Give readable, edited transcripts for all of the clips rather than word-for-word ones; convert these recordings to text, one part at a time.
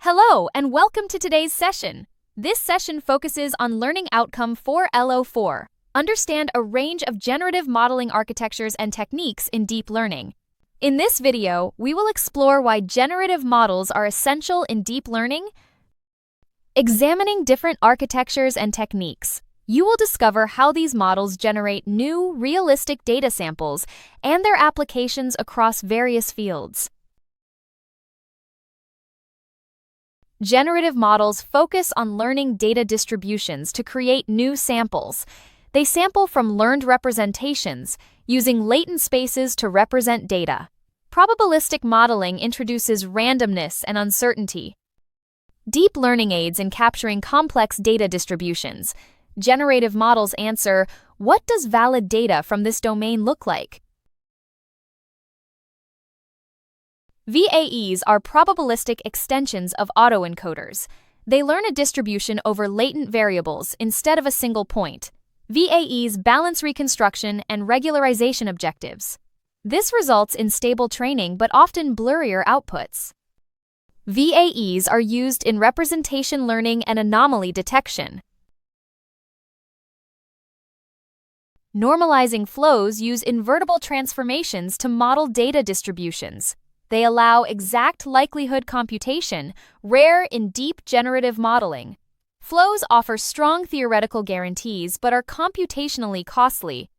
Hello, and welcome to today's session. This session focuses on learning outcome for LO4. Understand a range of generative modeling architectures and techniques in deep learning. In this video, we will explore why generative models are essential in deep learning. Examining different architectures and techniques, you will discover how these models generate new, realistic data samples and their applications across various fields. Generative models focus on learning data distributions to create new samples. They sample from learned representations, using latent spaces to represent data. Probabilistic modeling introduces randomness and uncertainty. Deep learning aids in capturing complex data distributions. Generative models answer, what does valid data from this domain look like? VAEs are probabilistic extensions of autoencoders. They learn a distribution over latent variables instead of a single point. VAEs balance reconstruction and regularization objectives. This results in stable training but often blurrier outputs. VAEs are used in representation learning and anomaly detection. Normalizing flows use invertible transformations to model data distributions. They allow exact likelihood computation, rare in deep generative modeling. Flows offer strong theoretical guarantees but are computationally costly.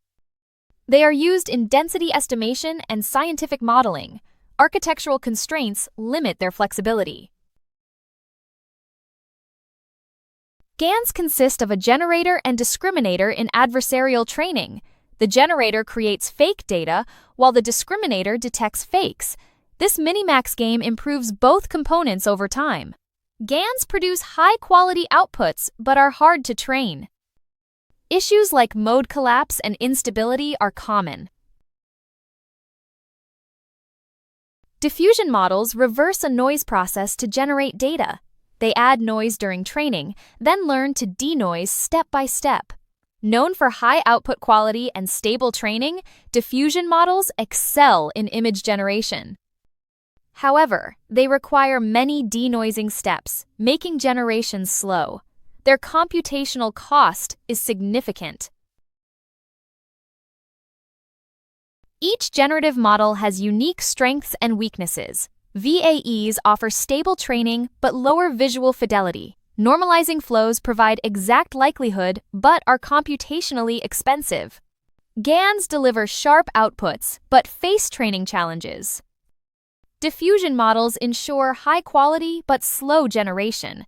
They are used in density estimation and scientific modeling. Architectural constraints limit their flexibility. GANs consist of a generator and discriminator in adversarial training. The generator creates fake data, while the discriminator detects fakes. This minimax game improves both components over time. GANs produce high-quality outputs but are hard to train. Issues like mode collapse and instability are common. Diffusion models reverse a noise process to generate data. They add noise during training, then learn to denoise step by step. Known for high output quality and stable training, diffusion models excel in image generation. However, they require many denoising steps, making generation slow. Their computational cost is significant. Each generative model has unique strengths and weaknesses. VAEs offer stable training but lower visual fidelity. Normalizing flows provide exact likelihood but are computationally expensive. GANs deliver sharp outputs but face training challenges. Diffusion models ensure high quality but slow generation.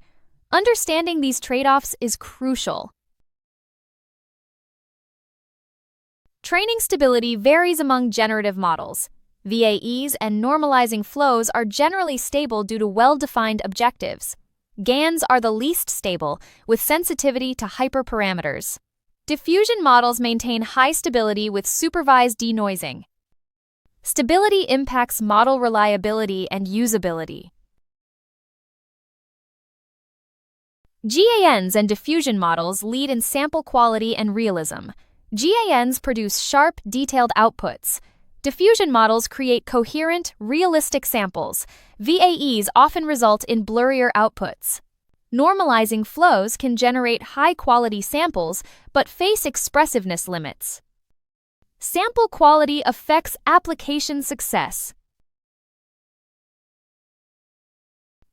Understanding these trade-offs is crucial. Training stability varies among generative models. VAEs and normalizing flows are generally stable due to well-defined objectives. GANs are the least stable, with sensitivity to hyperparameters. Diffusion models maintain high stability with supervised denoising. Stability impacts model reliability and usability. GANs and diffusion models lead in sample quality and realism. GANs produce sharp, detailed outputs. Diffusion models create coherent, realistic samples. VAEs often result in blurrier outputs. Normalizing flows can generate high-quality samples but face expressiveness limits. Sample quality affects application success.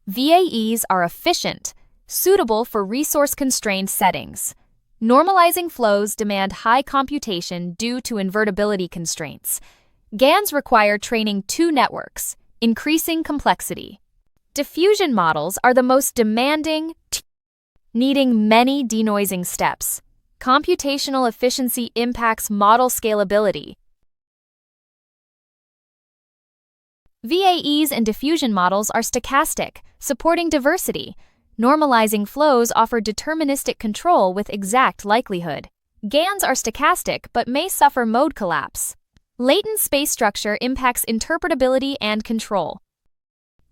VAEs are efficient, suitable for resource-constrained settings. Normalizing flows demand high computation due to invertibility constraints. GANs require training two networks, increasing complexity. Diffusion models are the most demanding, needing many denoising steps. Computational efficiency impacts model scalability. VAEs and diffusion models are stochastic, supporting diversity. Normalizing flows offer deterministic control with exact likelihood. GANs are stochastic but may suffer mode collapse. Latent space structure impacts interpretability and control.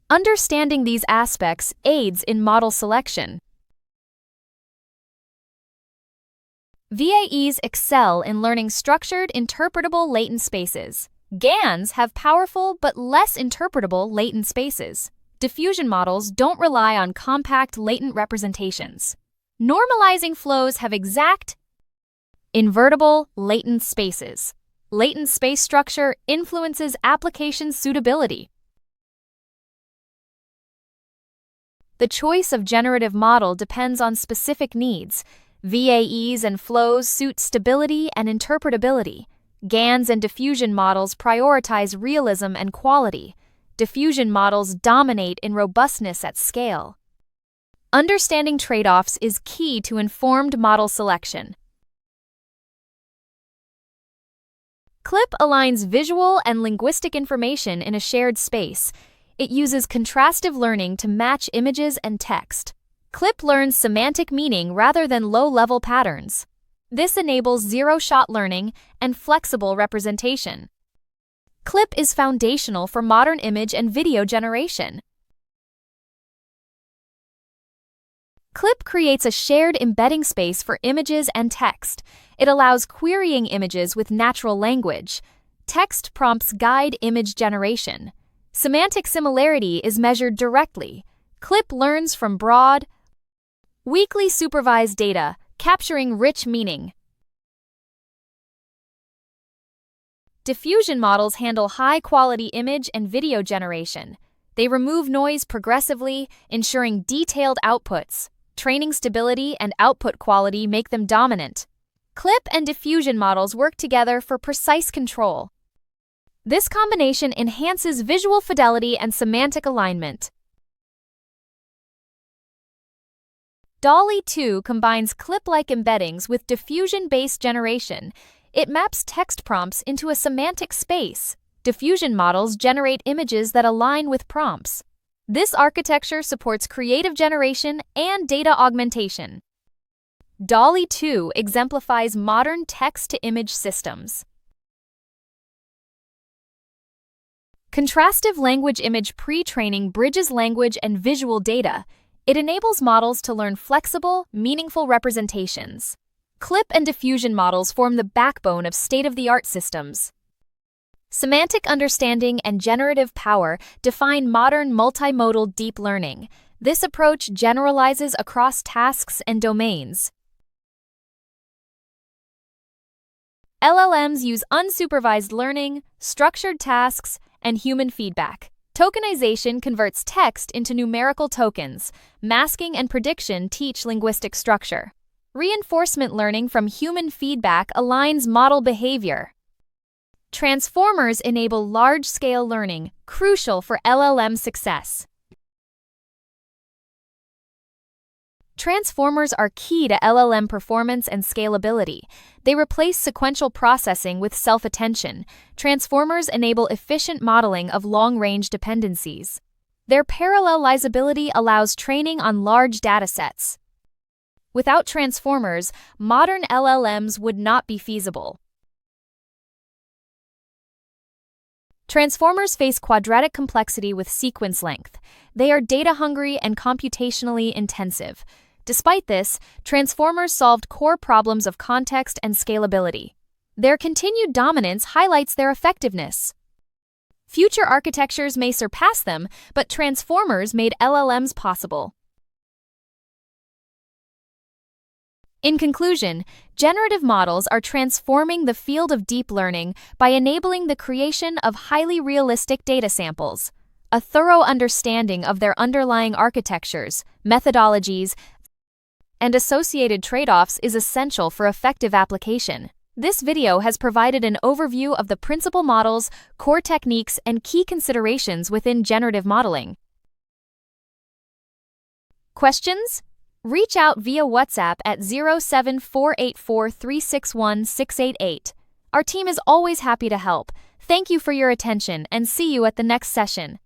Understanding these aspects aids in model selection. VAEs excel in learning structured, interpretable latent spaces. GANs have powerful but less interpretable latent spaces. Diffusion models don't rely on compact, latent representations. Normalizing flows have exact, invertible, latent spaces. Latent space structure influences application suitability. The choice of generative model depends on specific needs. VAEs and flows suit stability and interpretability. GANs and diffusion models prioritize realism and quality. Diffusion models dominate in robustness at scale. Understanding trade-offs is key to informed model selection. CLIP aligns visual and linguistic information in a shared space. It uses contrastive learning to match images and text. CLIP learns semantic meaning rather than low-level patterns. This enables zero-shot learning and flexible representation. CLIP is foundational for modern image and video generation. CLIP creates a shared embedding space for images and text. It allows querying images with natural language. Text prompts guide image generation. Semantic similarity is measured directly. CLIP learns from broad, weakly supervised data, capturing rich meaning. Diffusion models handle high-quality image and video generation. They remove noise progressively, ensuring detailed outputs. Training stability and output quality make them dominant. CLIP and diffusion models work together for precise control. This combination enhances visual fidelity and semantic alignment. DALL-E 2 combines CLIP-like embeddings with diffusion-based generation. It maps text prompts into a semantic space. Diffusion models generate images that align with prompts. This architecture supports creative generation and data augmentation. DALL-E 2 exemplifies modern text-to-image systems. Contrastive language image pre-training bridges language and visual data. It enables models to learn flexible, meaningful representations. CLIP and diffusion models form the backbone of state-of-the-art systems. Semantic understanding and generative power define modern multimodal deep learning. This approach generalizes across tasks and domains. LLMs use unsupervised learning, structured tasks, and human feedback. Tokenization converts text into numerical tokens. Masking and prediction teach linguistic structure. Reinforcement learning from human feedback aligns model behavior. Transformers enable large-scale learning, crucial for LLM success. Transformers are key to LLM performance and scalability. They replace sequential processing with self-attention. Transformers enable efficient modeling of long-range dependencies. Their parallelizability allows training on large datasets. Without transformers, modern LLMs would not be feasible. Transformers face quadratic complexity with sequence length. They are data-hungry and computationally intensive. Despite this, transformers solved core problems of context and scalability. Their continued dominance highlights their effectiveness. Future architectures may surpass them, but transformers made LLMs possible. In conclusion, generative models are transforming the field of deep learning by enabling the creation of highly realistic data samples. A thorough understanding of their underlying architectures, methodologies, and associated trade-offs is essential for effective application. This video has provided an overview of the principal models, core techniques, and key considerations within generative modeling. Questions? Reach out via WhatsApp at 07484361688. Our team is always happy to help. Thank you for your attention and see you at the next session.